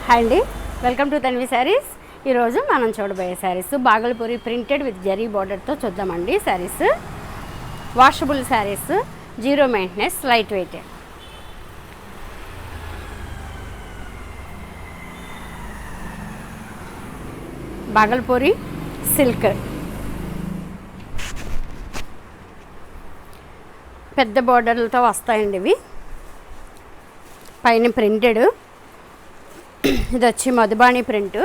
Hi అండి, welcome to Tanvi saris. ఈరోజు మనం చూడబోయే శారీస్ బాగల్పూరి ప్రింటెడ్ విత్ జరీ బార్డర్తో చూద్దామండి. Saris washable saris, zero maintenance, light weight. Bhagalpuri silk పెద్ద బార్డర్లతో వస్తాయండి. ఇవి పైన ప్రింటెడ్, ఇది వచ్చి మధుబాణి ప్రింట్.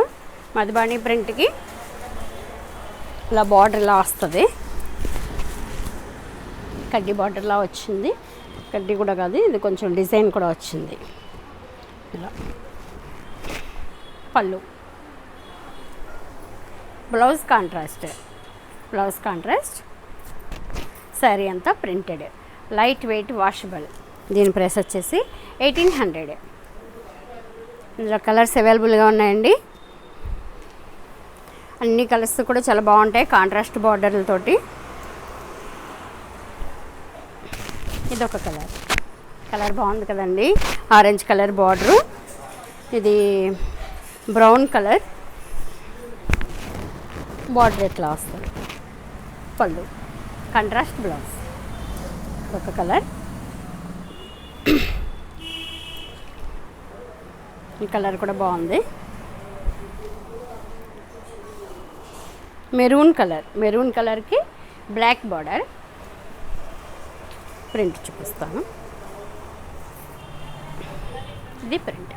మధుబాణి ప్రింట్కి ఇలా బార్డర్ ఇలా వస్తుంది, కడ్డీ బార్డర్లా వచ్చింది. కడ్డీ కూడా కాదు, ఇది కొంచెం డిజైన్ కూడా వచ్చింది. ఇలా పళ్ళు, బ్లౌజ్ కాంట్రాస్ట్, శారీ అంతా ప్రింటెడ్, లైట్ వెయిట్, వాషబుల్. దీని ప్రైస్ వచ్చేసి 1800. ఇందులో కలర్స్ అవైలబుల్గా ఉన్నాయండి. అన్ని కలర్స్ కూడా చాలా బాగుంటాయి, కాంట్రాస్ట్ బార్డర్లతోటి. ఇదొక కలర్ బాగుంది కదండి, ఆరెంజ్ కలర్ బార్డరు. ఇది బ్రౌన్ కలర్ బార్డర్ ఎట్లా వస్తుంది. పళ్ళు, కాంట్రాస్ట్ బ్లౌజ్. ఒక కలర్, ఈ కలర్ కూడా బాగుంది. మెరూన్ కలర్కి బ్లాక్ బార్డర్. ప్రింట్ చూపిస్తాను. ఇది ప్రింట్.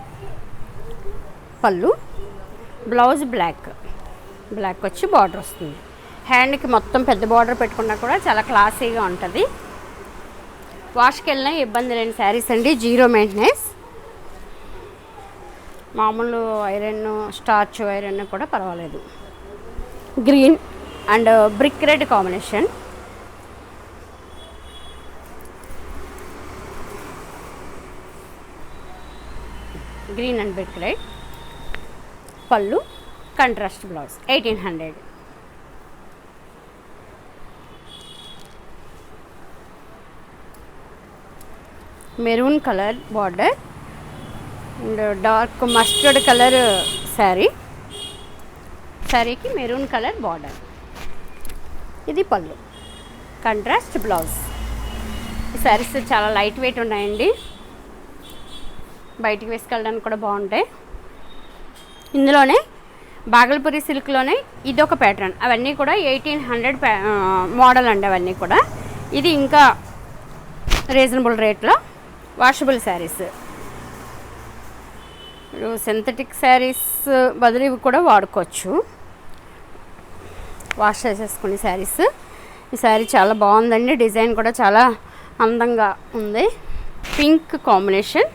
పళ్ళు, బ్లౌజ్ బ్లాక్ వచ్చి బార్డర్ వస్తుంది. హ్యాండ్కి మొత్తం పెద్ద బార్డర్ పెట్టుకున్నా కూడా చాలా క్లాసీగా ఉంటుంది. వాష్కి వెళ్ళినా ఇబ్బంది లేని శారీస్ అండి, జీరో మెయింటెనెన్స్. మామూలు ఐరన్, స్టార్చ్ ఐరన్ కూడా పర్వాలేదు. Green and brick red combination. Green and brick red. పళ్ళు, contrast blouse. 1800. Maroon colour border and dark mustard colour శారీకి మెరూన్ కలర్ బార్డర్. ఇది పళ్ళు, కాంట్రాస్ట్ బ్లౌజ్. ఈ శారీస్ చాలా లైట్ వెయిట్ ఉన్నాయండి, బయటికి వేసుకెళ్ళడానికి కూడా బాగుంటాయి. ఇందులోనే బాగల్పూరి సిల్క్లోనే ఇదొక ప్యాటర్న్. అవన్నీ కూడా 1800 మోడల్ అండి అవన్నీ కూడా. ఇది ఇంకా రీజనబుల్ రేట్లో వాషబుల్ శారీస్. సింథటిక్ శారీస్ బదులు ఇవి కూడా వాడుకోవచ్చు, వాష్ చేసేసుకునే శారీస్. ఈ శారీ చాలా బాగుందండి, డిజైన్ కూడా చాలా అందంగా ఉంది. పింక్ కాంబినేషన్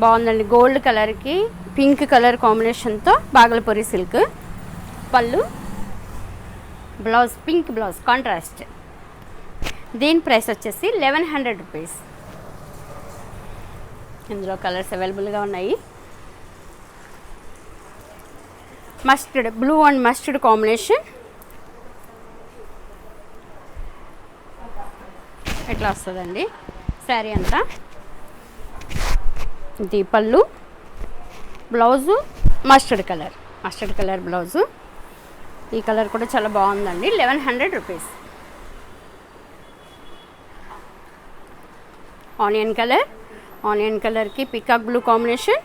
బాగుందండి, గోల్డ్ కలర్కి పింక్ కలర్ కాంబినేషన్తో బాగల్పూరి సిల్క్. పళ్ళు, బ్లౌజ్ పింక్ బ్లౌజ్ కాంట్రాస్ట్. దీని ప్రైస్ వచ్చేసి 1100 రూపీస్. ఇందులో కలర్స్ అవైలబుల్గా ఉన్నాయి. Mustard, blue and mustard combination. ఎట్లా వస్తుందండి శారీ అంతా. ఇది పళ్ళు, బ్లౌజు మస్టర్డ్ కలర్ బ్లౌజు. ఈ కలర్ కూడా చాలా బాగుందండి, 1100 రూపీస్. ఆనియన్ కలర్కి పికాక్ బ్లూ కాంబినేషన్.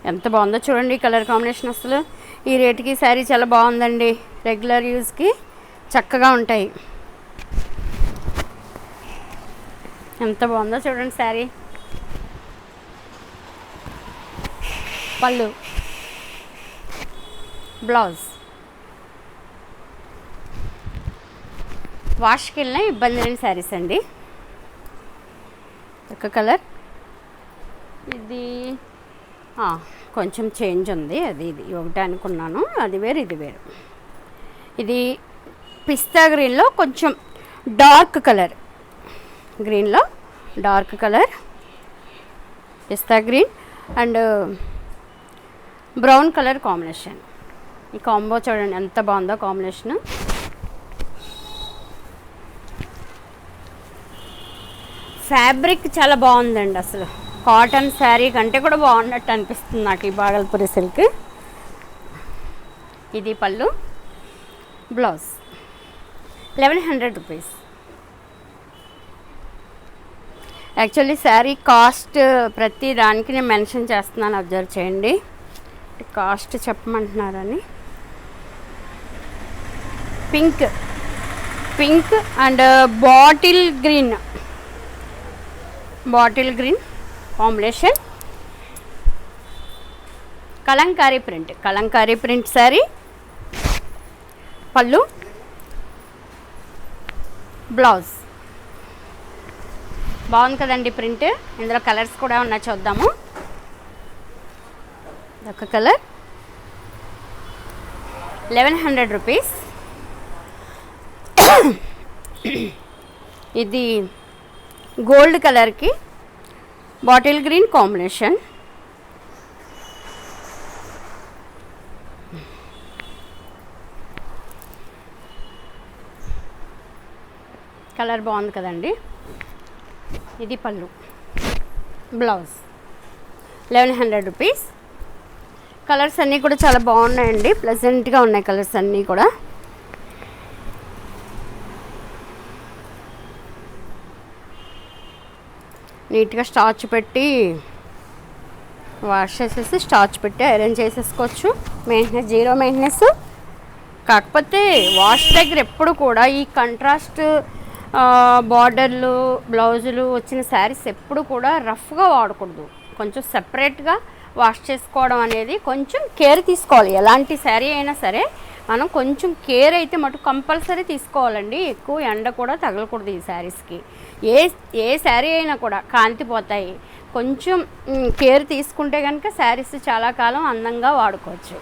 ఎంత బాగుందో చూడండి కలర్ కాంబినేషన్. అసలు ఈ రేటుకి శారీ చాలా బాగుందండి, రెగ్యులర్ యూజ్కి చక్కగా ఉంటాయి. ఎంత బాగుందో చూడండి శారీ. పళ్ళు, బ్లౌజ్. వాష్కి వెళ్ళినా ఇబ్బంది లేని శారీస్ అండి. ఒక కలర్, ఇది కొంచెం చేంజ్ ఉంది, ఇది ఒకటే అనుకున్నాను, అది వేరు ఇది వేరు. ఇది పిస్తా గ్రీన్లో కొంచెం dark colour, pista green and brown colour combination. ఈ కాంబో చూడండి ఎంత బాగుందో కాంబినేషన్. ఫ్యాబ్రిక్ చాలా బాగుందండి. అసలు కాటన్ శారీ కంటే కూడా బాగున్నట్టు అనిపిస్తుంది నాకు ఈ బాగల్పూరి సిల్క్. ఇది పళ్ళు, blouse 1100 rupees. Actually sari cost ప్రతి దానికి నేను మెన్షన్ చేస్తున్నాను, అబ్జర్వ్ చేయండి. కాస్ట్ చెప్పమంటున్నారని. Pink and bottle green combination. Kalamkari print sari, పళ్ళు, బ్లౌజ్. బాగుంది కదండి ప్రింట్. ఇందులో కలర్స్ కూడా ఉన్నాయి, చూద్దాము. ఒక కలర్ 1100 రూపీస్. ఇది గోల్డ్ కలర్కి బాటిల్ గ్రీన్ కాంబినేషన్. కలర్ బాగుంది కదండి. ఇది పళ్ళు, బ్లౌజ్ 1100 రూపీస్. కలర్స్ అన్నీ కూడా చాలా బాగున్నాయండి, ప్లెజెంట్గా ఉన్నాయి కలర్స్ అన్నీ కూడా. నీట్గా స్టార్చ్ పెట్టి వాష్ చేసేసి స్టార్చ్ పెట్టి అరేంజ్ చేసేసుకోవచ్చు. Maintenance, zero maintenance. కాకపోతే వాష్ దగ్గర ఎప్పుడు కూడా ఈ కంట్రాస్ట్ బార్డర్లు, బ్లౌజులు వచ్చిన శారీస్ ఎప్పుడు కూడా రఫ్గా వాడకూడదు. కొంచెం సెపరేట్గా వాష్ చేసుకోవడం అనేది కొంచెం కేర్ తీసుకోవాలి. ఎలాంటి శారీ అయినా సరే మనం కొంచెం కేర్ అయితే మటు కంపల్సరీ తీసుకోవాలండి. ఎక్కువ ఎండ కూడా తగలకూడదు ఈ శారీస్కి. ఏ శారీ అయినా కూడా కాంతిపోతాయి. కొంచెం కేర్ తీసుకుంటే కనుక శారీస్ చాలా కాలం అందంగా వాడుకోవచ్చు.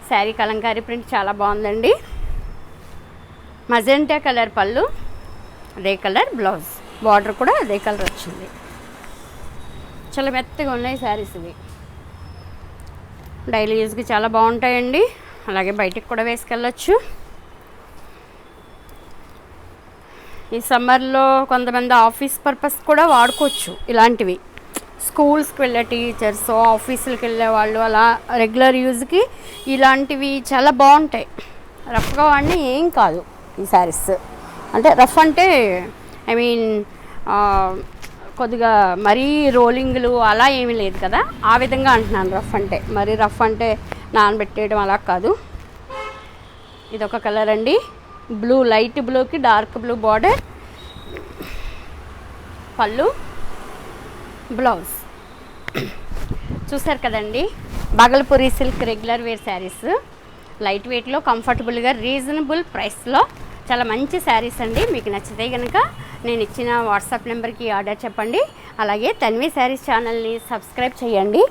శారీ కలంకారీ ప్రింట్ చాలా బాగుందండి. మజెంటా కలర్ పళ్ళు, అదే కలర్ బ్లౌజ్. బార్డర్ కూడా అదే కలర్ వచ్చింది. చాలా మెత్తగా ఉన్నాయి శారీస్ ఇవి. డైలీ యూజ్కి చాలా బాగుంటాయండి. అలాగే బయటికి కూడా వేసుకెళ్ళచ్చు. ఈ సమ్మర్లో కొంతమంది ఆఫీస్ పర్పస్ కూడా వాడుకోవచ్చు ఇలాంటివి. స్కూల్స్కి వెళ్ళే టీచర్స్, ఆఫీసులకు వెళ్ళే వాళ్ళు, అలా రెగ్యులర్ యూజ్కి ఇలాంటివి చాలా బాగుంటాయి. రఫ్గా వాడినా ఏం కాదు ఈ శారీస్. అంటే రఫ్ అంటే ఐ మీన్ కొద్దిగా మరీ రోలింగ్లు అలా ఏమీ లేదు కదా, ఆ విధంగా అంటున్నాను. రఫ్ అంటే మరీ రఫ్ అంటే నానబెట్టేయడం అలా కాదు. ఇదొక కలర్ అండి, బ్లూ, లైట్ బ్లూకి డార్క్ బ్లూ బార్డర్. పళ్ళు, బ్లౌజ్. చూసారు కదండి, Bhagalpuri silk regular wear saris. Light వెయిట్లో, కంఫర్టబుల్గా, రీజనబుల్ ప్రైస్లో చాలా మంచి శారీస్ అండి. మీకు నచ్చితే కనుక నేను ఇచ్చిన వాట్సాప్ నెంబర్కి ఆర్డర్ చెప్పండి. అలాగే తన్వి శారీస్ ఛానల్ని సబ్స్క్రైబ్ చేయండి.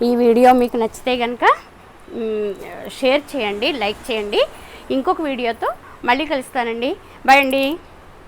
ఈ వీడియో మీకు నచ్చితే కనుక షేర్ చేయండి, లైక్ చేయండి. ఇంకొక వీడియోతో మళ్ళీ కలుస్తానండి. బాయ్ అండి.